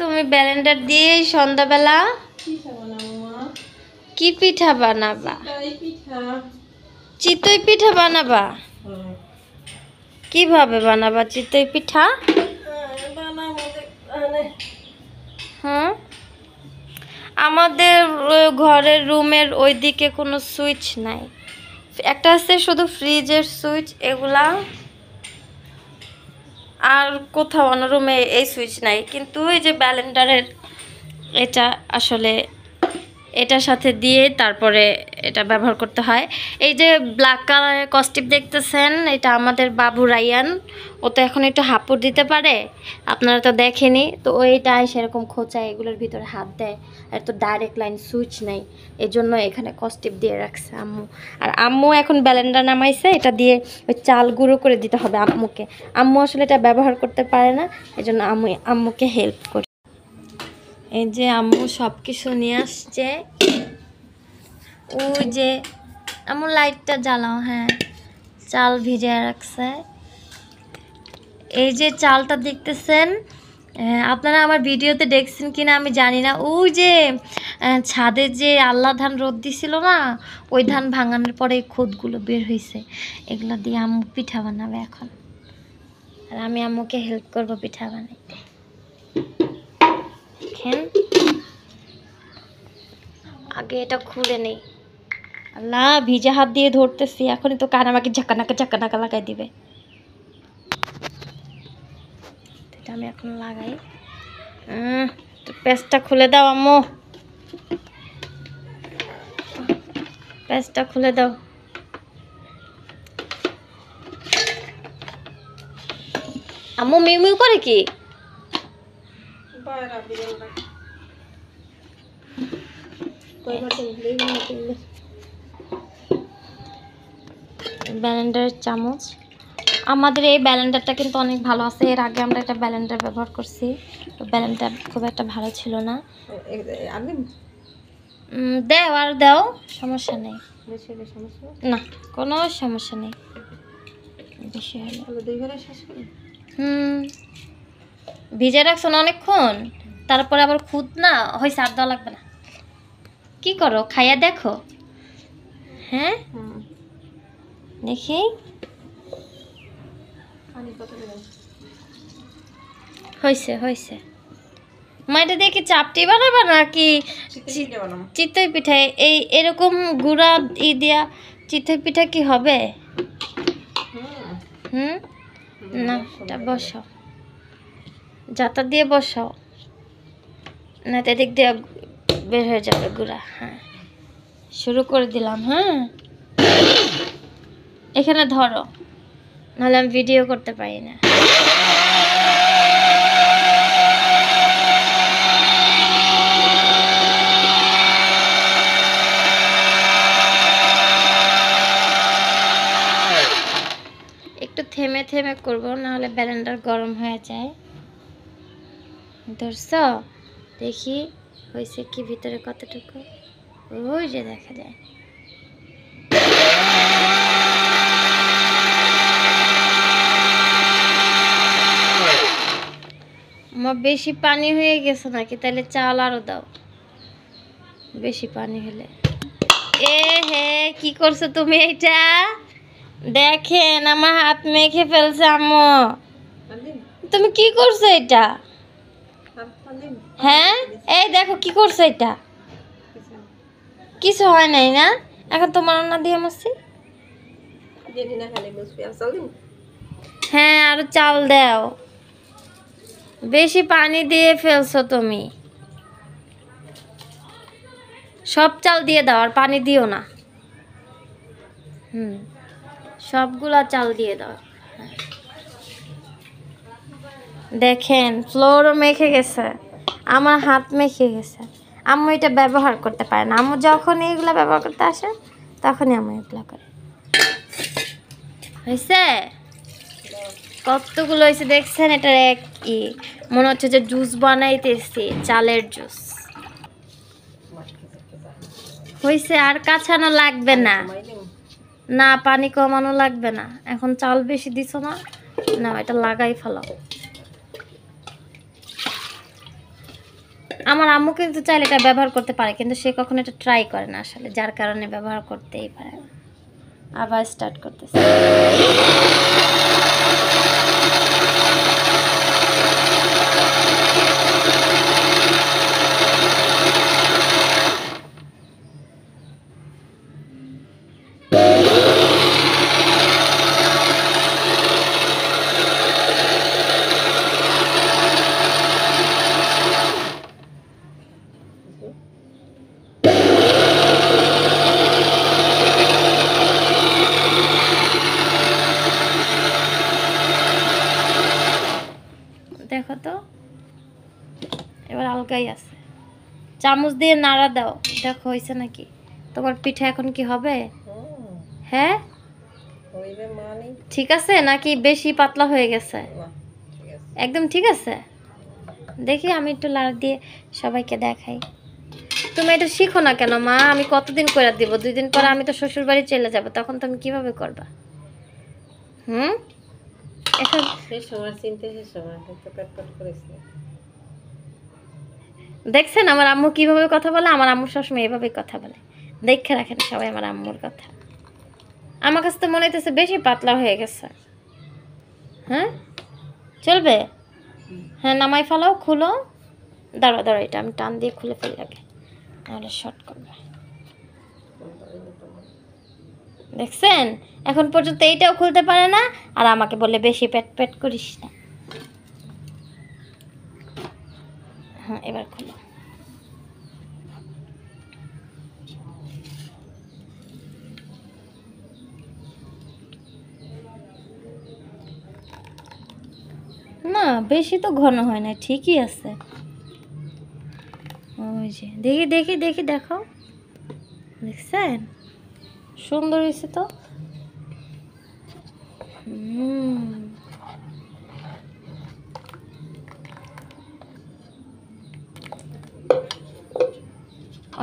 তুমি ব্লেন্ডার দিয়ে সন্ধ্যাবেলা কি পিঠা বানাবা? চিতই পিঠা বানাবা? কিভাবে বানাবা চিতই পিঠা? হ্যাঁ, আমাদের ঘরের রুমের ওইদিকে কোনো সুইচ নাই, একটা আছে শুধু ফ্রিজের সুইচ, এগুলা আর কোথাও অন্য রুমে এই সুইচ নাই। কিন্তু এই যে ব্লেন্ডারের এটা আসলে এটার সাথে দিয়ে তারপরে এটা ব্যবহার করতে হয়। এই যে ব্ল্যাক কালারের কস্টিপ দেখতেছেন, এটা আমাদের বাবু রায়ান, ও তো এখন একটু হাঁপুড় দিতে পারে, আপনারা তো দেখেনি, তো ওইটাই সেরকম খোঁচায় এগুলোর ভিতরে হাত দেয়, আর তো ডাইরেক্ট লাইন সুইচ নেই, এই জন্য এখানে কস্টিপ দিয়ে রাখছে আম্মু। আর আম্মু এখন ব্লেন্ডার নামাইছে, এটা দিয়ে ওই চাল গুঁড়ো করে দিতে হবে আম্মুকে। আম্মু আসলে এটা ব্যবহার করতে পারে না, এই জন্য আম্মুকে হেল্প করি। এই যে আম্মু সব কিছু নিয়ে আসছে, ওই যে আম্মু লাইটটা জ্বালাও, হ্যাঁ, চাল ভিজিয়ে রাখছে। এই যে চালটা দেখতেছেন, আপনারা আমার ভিডিওতে দেখছেন কিনা আমি জানি না, ওই যে ছাদে যে আল্লাহ ধান রোদ দিছিল না, ওই ধান ভাঙানোর পরে এই খুদগুলো বের হয়েছে, এগুলো দিয়ে আম্মু পিঠা বানাবে এখন, আর আমি আম্মুকে হেল্প করবো পিঠা বানাইতে। দেখেন, আগে এটা খুলে নেই, আল্লাহ ভিজা হাত দিয়ে ধরতেছি, এখনই তো কান আমাকে ঝাঁকানাকা লাগাই দিবে। এটা আমি এখন লাগাই, পেস্টটা খুলে দাও আম্মু, পেস্টটা খুলে দাও। আম্মু মিউ মিউ করে কি? ব্লেন্ডারের চামচ, আমাদের এই ব্লেন্ডারটা কিন্তু অনেক ভালো আছে, এর আগে আমরা একটা ব্লেন্ডার ব্যবহার করছি, তো ব্লেন্ডার খুব একটা ভালো ছিল না। দাও আর দাও, সমস্যা নেই, না কোনো সমস্যা নেই, বেশি হলে ভিজে রাখছো না অনেকক্ষণ, তারপরে আবার খুদ না হয়েছে, আর দেওয়া লাগবে না। কি করো, খাইয়া দেখো, হ্যাঁ দেখি হয়েছে হয়েছে। মা এটা দিয়ে কি চাপটি বানাবা নাকি চিতই পিঠা? এই এরকম গুঁড়া দিয়া চিতই পিঠা কি হবে? না, এটা বসাও, জাতা দিয়ে বসাও, না তো এদিক দিয়ে বের হয়ে যাবে গুঁড়া। হ্যাঁ, শুরু করে দিলাম। হ্যাঁ, এখানে ধরো, নাহলে আমি ভিডিও করতে পারি না। একটু থেমে থেমে করবো, নাহলে ব্লেন্ডার গরম হয়ে যায়। ধরছো, দেখি হয়েছে কি ভিতরে কতটুকু, ওই যে দেখা যায়। আমার বেশি পানি হয়ে গেছে নাকি? তাহলে চাল আরো দাও, বেশি পানি হলে। এ হে, কি করছো তুমি এটা? দেখেন আমার হাত মেখে ফেলছে আম্মু, তুমি কি করছো এটা? হ্যাঁ, এই দেখো কি করছো এটা, কিছু হয় নাই না? এখন তোমার না দিয়ে মাসি, হ্যাঁ আরো চাল দাও, বেশি পানি দিয়ে ফেলছো তুমি, সব চাল দিয়ে দাও, আর পানি দিও না। সবগুলা চাল দিয়ে দাও। দেখেন ফ্লোরও মেখে গেছে, আমার হাত মেখে গেছে। আম্মু এটা ব্যবহার করতে পারে না, আম্মু যখন এইগুলা ব্যবহার করতে আসে তখনই আম্মু এগুলা করে। হয়েছে কতগুলো হয়েছে দেখছেন? এটার এক মনে হচ্ছে যে জুস বানাইতেছি, চালের জুস হয়েছে। আর কাছানো লাগবে না, না পানি কমানো লাগবে না। এখন চাল বেশি দিছো না, না এটা লাগাই ফেলাও। আমার আম্মু কিন্তু চাইলে এটা ব্যবহার করতে পারে, কিন্তু সে কখনো এটা ট্রাই করে না আসলে, যার কারণে ব্যবহার করতেই পারে না। আবার স্টার্ট করতেছে। দেখো তো, এবার আলগাই আছে। চামচ দিয়ে নাড়া দাও, দেখো হয়েছে নাকি। তোমার পিঠা এখন কি হবে? হ্যাঁ ঠিক আছে নাকি বেশি পাতলা হয়ে গেছে? একদম ঠিক আছে। দেখি আমি একটু লাড়া দিয়ে সবাইকে দেখাই। তুমি এটা শিখো না কেন মা? আমি কতদিন করে দিব? 2 দিন পরে আমি তো শ্বশুর বাড়ি চলে যাব, তখন তুমি কিভাবে করবা? এখন দেখছেন আমার আম্মু কিভাবে কথা বলে? আমার আম্মু সবসময় এভাবেই কথা বলে, দেখে রাখেন সবাই আমার আম্মুর কথা। আমার কাছে তো মনে হইতেছে বেশি পাতলা হয়ে গেছে। হ্যাঁ চলবে? হ্যাঁ নামাই ফেলাও, খুলো। দাঁড়া দাঁড়া, এটা আমি টান দিয়ে খুলে ফেলি আগে, নাহলে শর্ট করবে। দেখছেন এখন পর্যন্ত এইটাও খুলতে পারে না, আর আমাকে বলে বেশি পেট পেট করিস না। হ্যাঁ এবার খুলো। না বেশি তো ঘন হয় না, ঠিকই আছে। ওই যে দেখি দেখি দেখি, দেখো দেখছেন সুন্দর হয়েছে তো।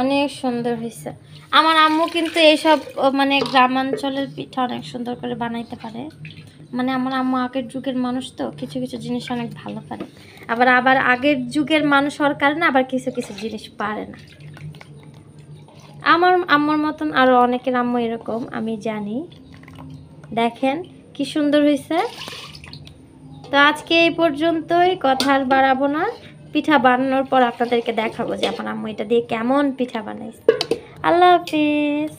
অনেক সুন্দর হয়েছে। আমার আম্মু কিন্তু এইসব মানে গ্রামাঞ্চলের পিঠা অনেক সুন্দর করে বানাইতে পারে। মানে আমার আম্মু আগের যুগের মানুষ তো, কিছু কিছু জিনিস অনেক ভালো পারে। আবার আগের যুগের মানুষ হওয়ার কারণে আবার কিছু কিছু জিনিস পারে না। আমার আম্মুর মতন আরও অনেকের আম্মু এরকম, আমি জানি। দেখেন কি সুন্দর হয়েছে। তো আজকে এই পর্যন্তই, কথা আর বাড়াবো না। পিঠা বানানোর পর আপনাদেরকে দেখাবো যে আমার আম্মু এটা দিয়ে কেমন পিঠা বানাইছে। আল্লাহ হাফিজ।